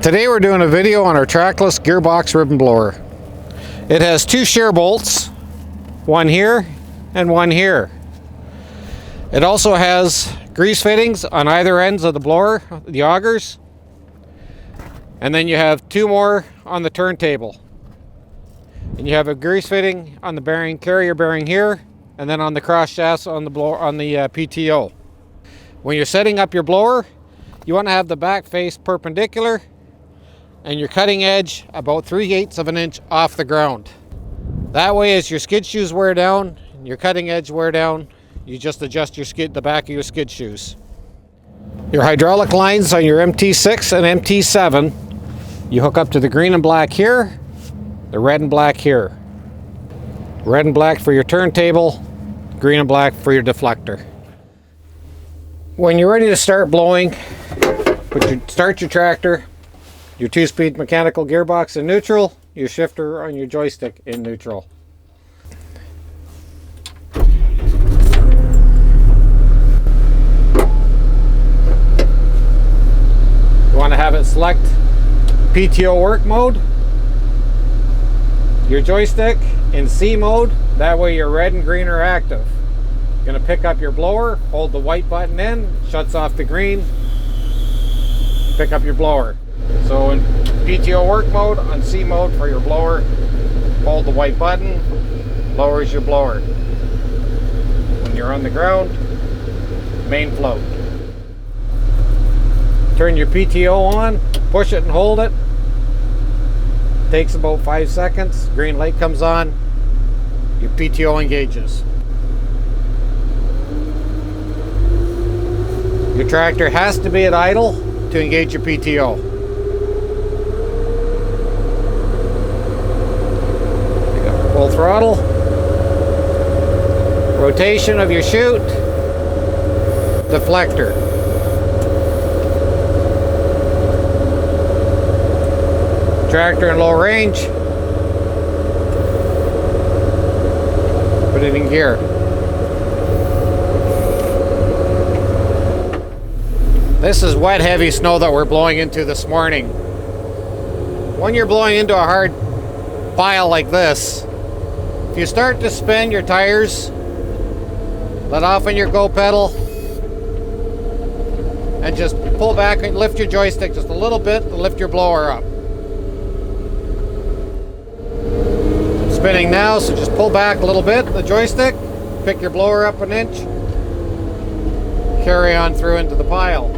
Today we're doing a video on our trackless gearbox ribbon blower. It has two shear bolts, one here and one here. It also has grease fittings on either ends of the blower, the augers, and then you have two more on the turntable. And you have a grease fitting on the bearing, carrier bearing here, and then on the cross shafts on the blower, on the PTO. When you're setting up your blower, you want to have the back face perpendicular and your cutting edge about 3/8 of an inch off the ground. That way, as your skid shoes wear down, your cutting edge wear down, you just adjust your the back of your skid shoes. Your hydraulic lines on your MT6 and MT7, you hook up to the green and black here, the red and black here. Red and black for your turntable, green and black for your deflector. When you're ready to start blowing, start your tractor, your 2-speed mechanical gearbox in neutral, your shifter on your joystick in neutral. You want to have it select PTO work mode, your joystick in C mode, that way your red and green are active. You're going to pick up your blower, hold the white button in, shuts off the green, pick up your blower. So in PTO work mode, on C mode for your blower, hold the white button, lowers your blower. When you're on the ground, main float. Turn your PTO on, push it and hold it. Takes about 5 seconds, green light comes on, your PTO engages. Your tractor has to be at idle to engage your PTO. Full throttle, rotation of your chute, deflector. Tractor in low range, put it in gear. This is wet, heavy snow that we're blowing into this morning. When you're blowing into a hard pile like this, if you start to spin your tires, let off on your go pedal, and just pull back and lift your joystick just a little bit to lift your blower up. Spinning now, so just pull back a little bit, the joystick, pick your blower up an inch, carry on through into the pile.